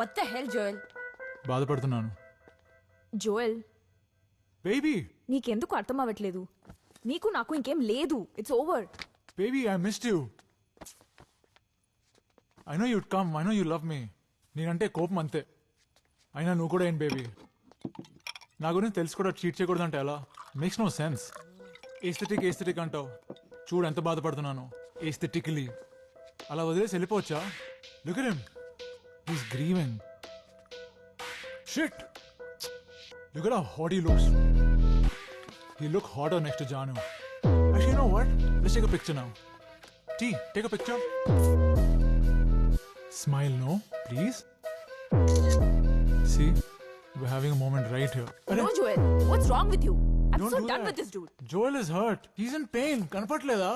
What the hell, Joel? బాధపడుతున్నాను Joel baby. నీకెందుకు అర్థం అవ్వట్లేదు? నీకు నాకు ఇంకేం లేదు. It's over. Baby I missed you. I know you'd come, I know you love మీ. నేనంటే కోపం అంతే. అయినా నువ్వు కూడా ఏం బేబీ, నా గురించి తెలిసి కూడా ట్రీట్ చేయకూడదు అంటే ఎలా? Makes no sense. ఏస్థెటిక్ అంటావు, చూడు ఎంత బాధపడుతున్నాను. ఏస్థెటికలీ అలా వదిలేసి వెళ్ళిపోవచ్చా? Look at him, he's grieving. Shit, look at how hot he looks. He look hotter next to Janu. Actually, you know what? Let's take a picture now. T, take a picture. Smile, no, please. See, we're having a moment right here. No, Joel. What's wrong with you? I'm Don't so do done that. with this dude. Joel is hurt. He's in pain. Kanapatledha?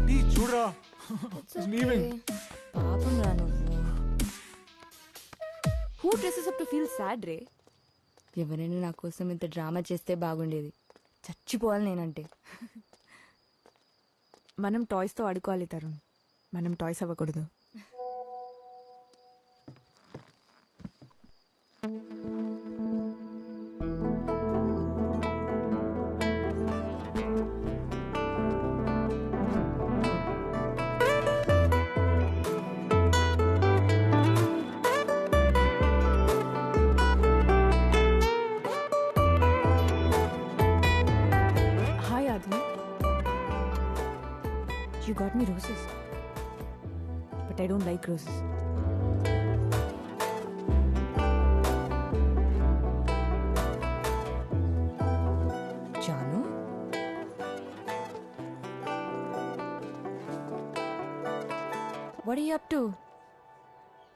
T, chudra. He's leaving. పాపం రా నువ్వు. Who dresses up to feel sad, రే? ఎవరైనా నా కోసం ఇంత drama చేస్తే బాగుండేది. చచ్చిపోవాలి నేనంటే. మనం టాయ్స్తో ఆడుకోవాలి తరుణ్, మనం టాయ్స్ అవ్వకూడదు. You got me roses, but I don't like roses. జాను, what are you up to?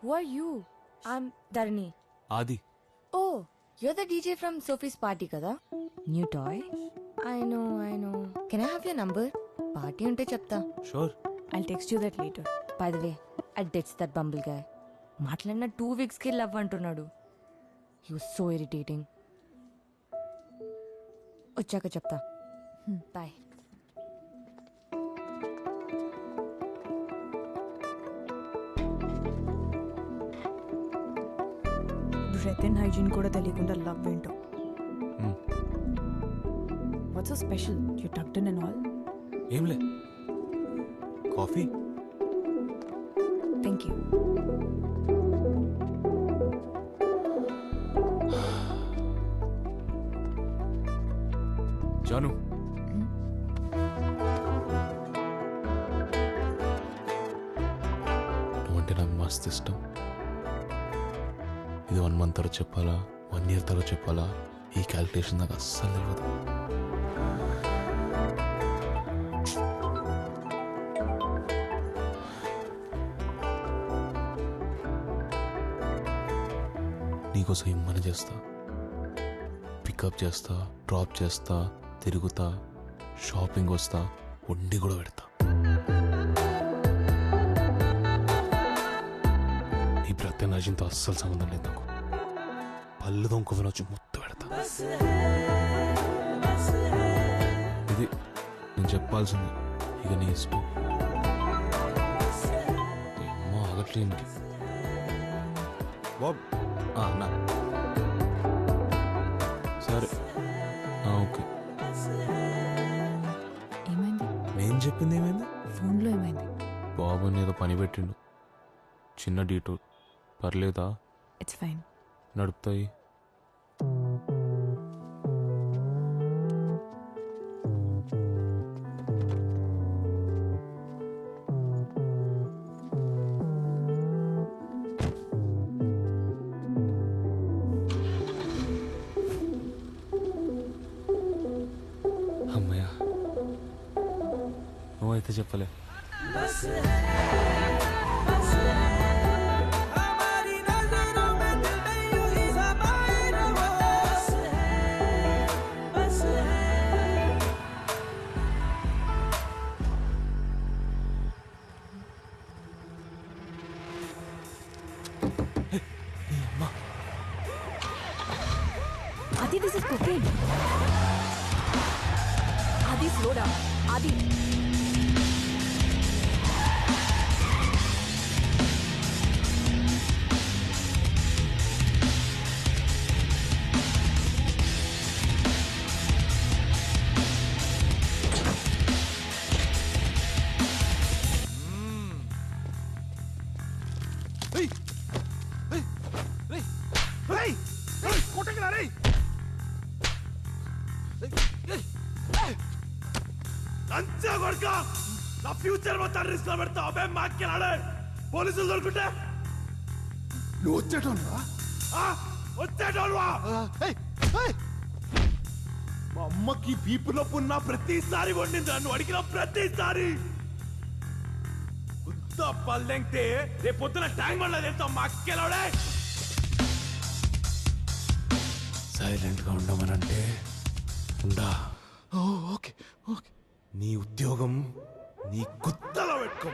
Who are you? I'm Dharani. ఆది. Oh, you're the DJ from Sophie's party kada? New toy? I know. Can I have your number? Party unte chepta. Sure. I'll text you that later. By the way, I ditched that bumble guy. మాట్లాడిన 2 weeks కి love అంటున్నాడు. He was so irritating. వచ్చాక చెప్తా. Bye. Breath and hygiene కూడా తెలియకుండా love ఏంటో. What's so special? You tucked in and all? ఏంలే, coffee. Thank you. Janu, నువ్వంటే నాకు మస్తు ఇష్టం. ఇది 1 month తర్వాత చెప్పాలా, 1 year తర్వాత చెప్పాలా, ఈ క్యాలిక్యులేషన్ నాకు అస్సలు తెలియదు. నీకోసం ఏమన్నా చేస్తా, పికప్ చేస్తా, డ్రాప్ చేస్తా, తిరుగుతా, షాపింగ్ వస్తా, వండి కూడా పెడతా. నీ ప్రత్యనాజంతో అస్సలు సంబంధం లేదు నాకు. పళ్ళు దొంగని వచ్చి ముత్తు పెడతా. ఇది నేను చెప్పాల్సింది, ఇక నీ ఇష్టం. ఏమో ఆగట్లేంటి బాబ్. అన్నా సరే, ఓకే. ఏమైంది? నేను చెప్పింది ఏమైంది? ఫోన్లో ఏమైంది? బాబు ఏదో పని పెట్టిండు, చిన్న డీటూర్. పర్లేదా? It's fine. నడుపుతాయి. అమ్మయ్యా, నువ్వైతే చెప్పలే. Adi, this is cocaine. Adi, slow down. Adi. కొడుక నా ఫ్యూచర్ మొత్తం రిస్క్ లో పెడతా అబ్బే మాట్లాడే పోలీసులు దొరుకుంటే నువ్వు వచ్చేటోనువా? వచ్చేటోళ్ళవా మా అమ్మకి వీపు నొప్పి ఉన్న ప్రతిసారి వండింది నన్ను అడిగిన ప్రతిసారి గుద్ద పల్లెంగితే రేపు పొద్దున ట్యాంక్ బండ్లో తెస్తాం మా అక్కెలాడే సైలెంట్ గా ఉండమనంటే ఉండా. Okay okay. నీ ఉద్యోగం నీ గుద్దలో పెట్టుకో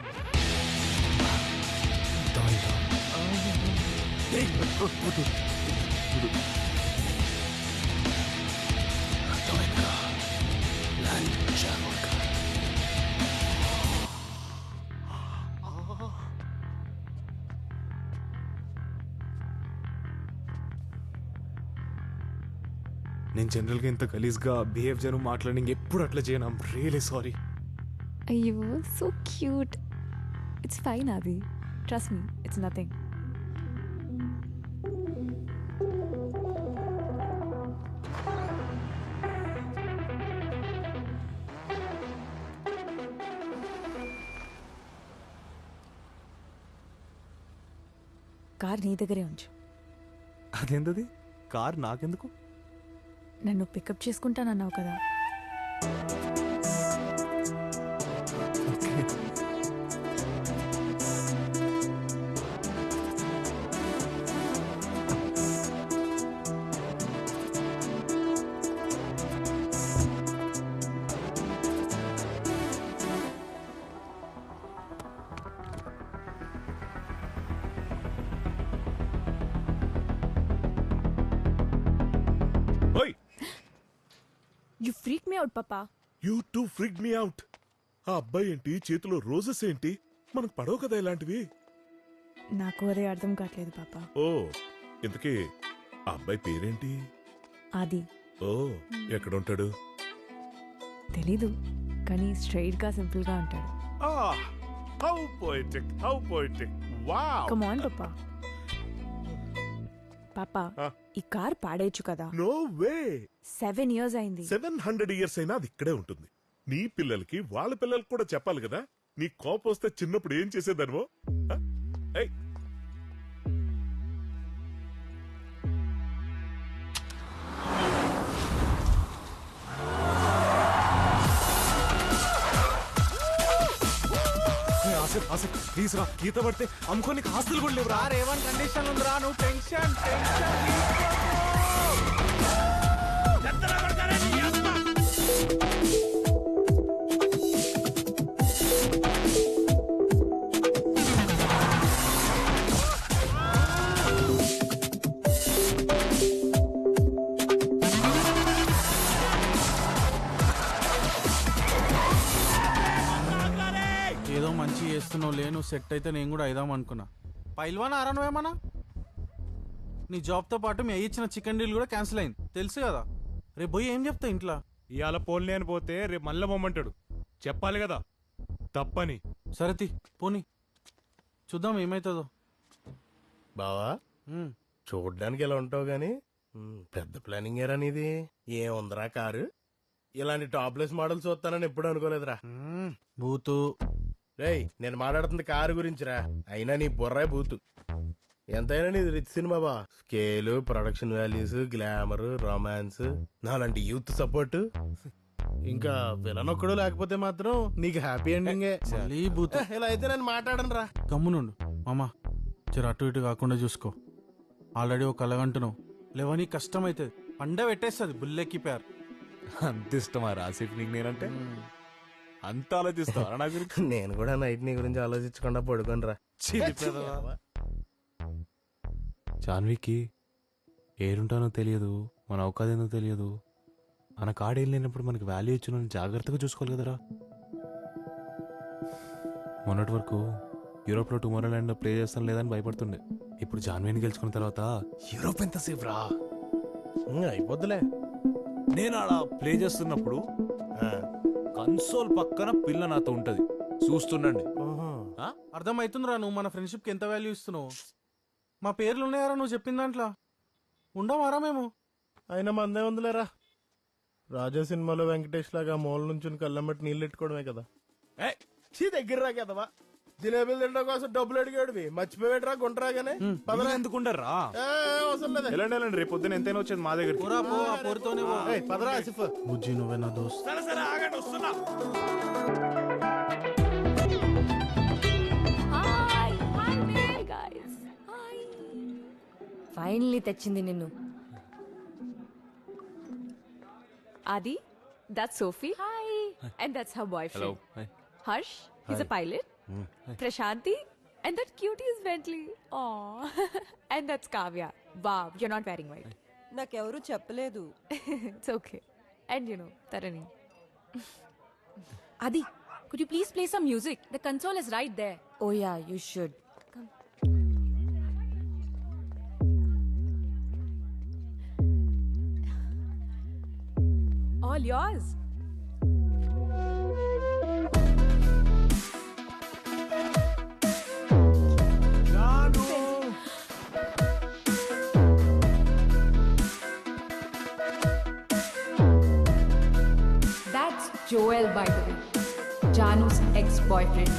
గుర్తమైందా? అర్థమైందా? ల్యాండ్ జాగ్రత్త. నేను జనరల్గా ఇంత గలీజ్గా బిహేవ్ చేయను, మాట్లాడి ఎప్పుడు అట్లా చేయను. I'm really sorry. అయ్యో సో క్యూట్. ఇట్స్ ఫైన్ అది. Trust me, it's nothing. Car నీ దగ్గరే ఉంచు. అదేంటది? కార్ నాకెందుకు? నన్ను పికప్ చేసుకుంటానన్నావు కదా. You freaked me out, Papa. You too freak me out. ఆ అబ్బాయి ఏంటి చేతిలో రోజెస్ ఏంటి? మనకు పడవు కదా ఇలాంటివి. నాకు అదే అర్థం కావట్లేదు పాపా. ఓ ఇంతకీ ఆ అబ్బాయి పేరేంటి? ఆది. ఓ ఎక్కడుంటాడు? తెలీదు, కానీ స్ట్రైట్ గా సింపుల్ గా ఉంటాడు. How poetic, how poetic. Wow. Come on పాపా. పాపా, ఈ కార్ పాడేయచ్చు కదా. No way. 7 years అయింది. 700 years అయినా అది ఇక్కడే ఉంటుంది. నీ పిల్లలకి వాళ్ళ పిల్లలకి కూడా చెప్పాలి కదా. నీ కోపం వస్తే చిన్నప్పుడు ఏం చేసేదనువో. ఏయ్ ప్లీజ్ రా, గీత పడితే అమ్ముకో, నీకు ఆస్తులు కూడా లేవు రా. ఏమని కండిషన్ ఉందిరా? నువ్వు టెన్షన్ ఏదో మంచి చేస్తున్నావు లే. నువ్వు సెట్ అయితే నేను కూడా అయిదాం అనుకున్నా. పైల్వాన్ ఆరా నువ్వేమన్నా? నీ జాబ్తో పాటు మీ అయ్యి ఇచ్చిన చికెన్ డీల్ కూడా క్యాన్సిల్ అయింది, తెలుసు కదా. రేపు పోయి ఏం చెప్తా ఇంట్లో? ఇవాళ పోన్లే అని పోతే రేపు మళ్ళీ పొమ్మంటాడు. చెప్పాలి కదా తప్పని. సరే పోనీ, చూద్దాం ఏమైతుందో. బావా చూడ్డానికి ఎలా ఉంటావు గాని పెద్ద ప్లానింగ్ ఏరా నీది. ఏముందిరా కారు? ఇలాంటి టాప్లెస్ మోడల్ చూస్తానని ఎప్పుడు అనుకోలేదురా. బూతు. రేయ్ నేను మాట్లాడుతుంది కారు గురించిరా. అయినా నీ బుర్రా బూతు. ఎంతైనా నీది రిచ్ సినిమా బా. Scale, production values, glamour, romance, నాలాంటి యూత్ సపోర్ట్, ఇంకా విలన్ ఒక్కడు లేకపోతే మాత్రం నీకు హ్యాపీ ఎండింగే. బూతు. ఇలా అయితే నేను మాట్లాడను రా. గమ్మునుండు మామా, జర అటు ఇటు కాకుండా చూసుకో. ఆల్రెడీ ఒక కలగంటున్నావు, లేవని కష్టం అవుతుంది. పండ పెట్టేస్తుంది బుల్లెక్కి పేరు. అంత ఇష్టమా రాసిఫ్ నీకు నేనంటే? అంత ఆలోచిస్తావా నా గురించి? నేను కూడా నైట్ నీ గురించి ఆలోచించకుండా పడుకోను రా. జాన్వికి ఏడుంటానో తెలియదు, మన అవకాశం తెలియదు. మన కాడేం లేనప్పుడు మనకి వాల్యూ ఇచ్చిన జాగ్రత్తగా చూసుకోవాలి కదరా. మొన్నటి వరకు యూరోప్లో టుమారో ల్యాండ్లో ప్లే చేస్తాను లేదని భయపడుతుండే. ఇప్పుడు జాన్వీని గెలుచుకున్న తర్వాత యూరోప్ ఎంతసేపు రా, అయిపోద్దులే. నేను ఆడ ప్లే చేస్తున్నప్పుడు కన్సోల్ పక్కన పిల్ల నాతో ఉంటది, చూస్తుండండి. అర్థమవుతుందిరా నువ్వు మన ఫ్రెండ్షిప్కి ఎంత వాల్యూ ఇస్తున్నావు. మా పేర్లు ఉన్నాయారా నువ్వు చెప్పిన దాంట్లో? ఉండమారా మేము? అయినా మందే ఉందిలేరా. రాజా సినిమాలో వెంకటేష్ లాగా మూల నుంచి కళ్ళం బట్టి నీళ్ళు ఎట్టుకోవడమే కదా దగ్గర రా కదవా జిలేబీలు తినడం కోసం డబ్బులు అడిగాడు మర్చిపోయాడు రా గుంటరాగానే పదరా ఎందుకుంటారా అవసరం లేదా ఎలాంటి వెళ్ళండి రేపు పొద్దున ఎంతైనా వచ్చేది మా దగ్గర పదరా ఆసిఫ్ బుజ్జి నువ్వే నా దోస్త్ Hi! Hi there, guys. Hi. Finally తెచ్చింది నిన్ను. Adi, that's Sophie. Hi. And that's her boyfriend. Harsh, he's a pilot. Prashanti, and that cutie is Bentley. Aww. And that's Kavya. Wow, you're not wearing white. నాకెవరూ చెప్పలేదు. It's okay. And you know, Tarani. Adi, could you please play some music? The console is right there. Oh yeah, you should. All yours. That's Joel, by the way. Janu's ex-boyfriend.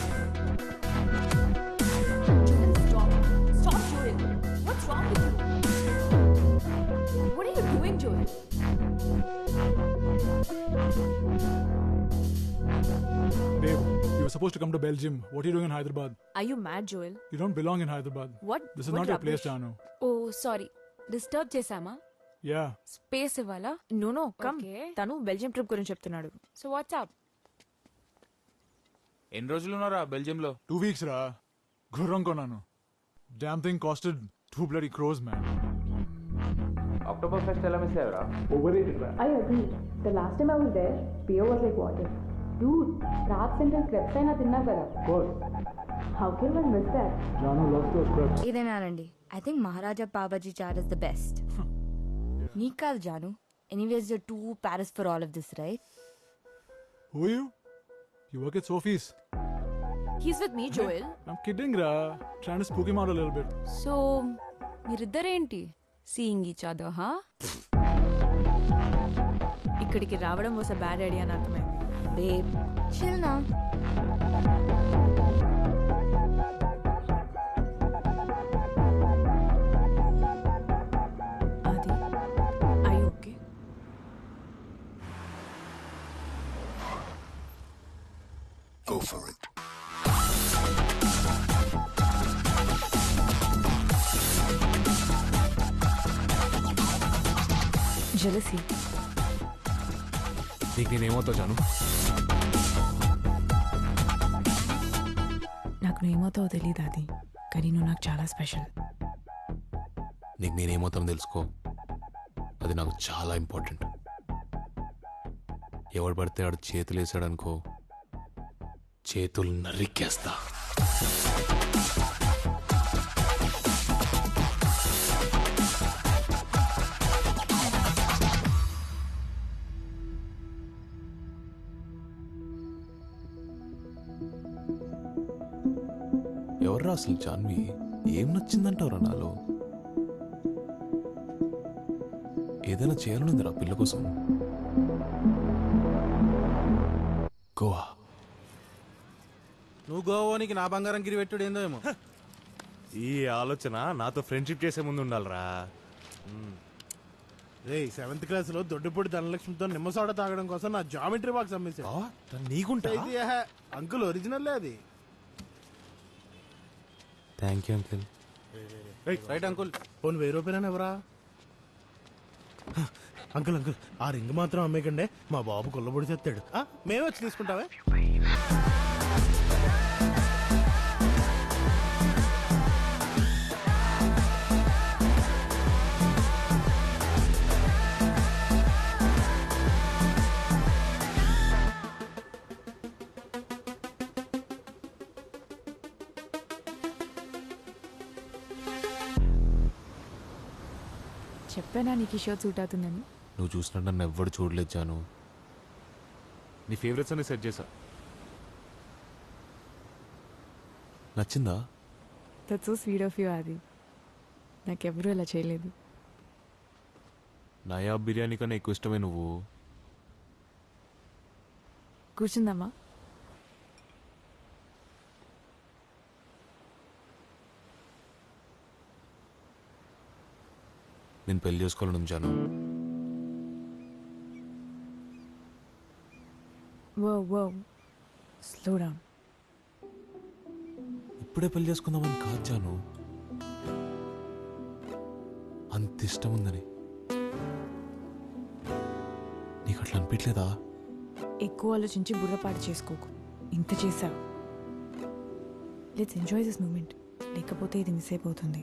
Joel, stop. Stop, Joel. What's wrong with you? What are you doing, Joel? Babe, you were supposed to come to Belgium. What are you doing in Hyderabad? Are you mad, Joel? You don't belong in Hyderabad. What? This is what not your place, rubbish? Janu. Oh, sorry. Disturb చేసామా? Yeah. Space ఇవ్వాలా? No, come. Okay. తను Belgium trip గురించి చెప్తున్నాడు. So what's up? ఎన్ని రోజులు ఉన్నారా బెల్జియంలో 2 weeks, ra. Gurram konanu. Damn thing costed 2 bloody crores, man. October pest ఎలా miss అయ్యారా I agree. The last time I was there, beer was like water. Dude, Prague Central crepes అయినా తిన్నా కదా. How can one miss that? ఇదేనానండి. I think Maharaja Pabaji chaat is the best. నీకు కాదు Janu. Anyways, you're too Paris for all of this, right? Who are you? You work at Sophie's. He's with me, Joel. I'm kidding, ra. Trying to spook him out a little bit. So, మీరిద్దరేంటి? Seeing each other, huh? ఇక్కడికి రావడం was a bad idea అని అర్థమైంది. Babe, chill now. Adi, are you okay? Go for it. Jealousy. నీకు నేనేమవుతావు జాను నాకు నువ్వేమవుతావో తెలియదు అది, కానీ నువ్వు నాకు చాలా స్పెషల్. నీకు నేనేమవుతానో తెలుసుకో, అది నాకు చాలా ఇంపార్టెంట్. ఎవడు పడితే ఆడు చేతులు వేసాడనుకో, చేతులు నరికేస్తా. ఎవర్రా అసలు జాన్వి? ఏం నచ్చిందంటావురా నాలో? ఏదైనా చేయాలనుందిరా పిల్ల కోసం. గోవా. నువ్వు గోవానికి నా బంగారం గిరి పెట్టుడు ఏందో ఏమో. ఈ ఆలోచన నాతో ఫ్రెండ్షిప్ చేసే ముందు ఉండాలిరా. రే 7th క్లాస్ లో దొడ్డిపూడి ధనలక్ష్మితో నిమ్మ సోడా తాగడం కోసం నా జామెట్రీ బాక్స్ అమ్మేసా. నీకుంటా ఇది అంకుల్ ఒరిజినల్ అది. Thank you uncle. Right uncle. పోను 1000 రూపాయలు ఎవరా? అంకుల్ అంకుల్ ఆ రింగ్ మాత్రం అమ్మేకండే, మా బాబు కొల్లబొడి చేస్తాడు. మేమే వచ్చి తీసుకుంటావే. చెప్పానా నీకు ఈ షర్ట్ సూట్ అవుతుందని? నువ్వు చూసినట్టు నన్ను ఎవ్వడు చూడలేదు జాను. నీ ఫేవరెట్స్ అన్ని సెట్ చేసా. నచ్చిందా? That's so sweet of you ఆది. నాకెవరూ అలా చేయలేదు. నయా బిర్యానీ కన్నా ఎక్కువ ఇష్టమే నువ్వు. కూర్చుందామా? నేను పెళ్లి చేసుకోవాలని ఉంచాను. వో స్లో డౌన్. ఇప్పుడే పెళ్లి చేసుకుందామని కాదు జాను, అంత ఇష్టం ఉందని. నీకు అట్లా అనిపించలేదా? ఎక్కువ ఆలోచించి బుర్రపాటు చేసుకోకు. ఇంత చేసావు. Let's enjoy this moment. లేకపోతే ఇది మిస్ అయిపోతుంది.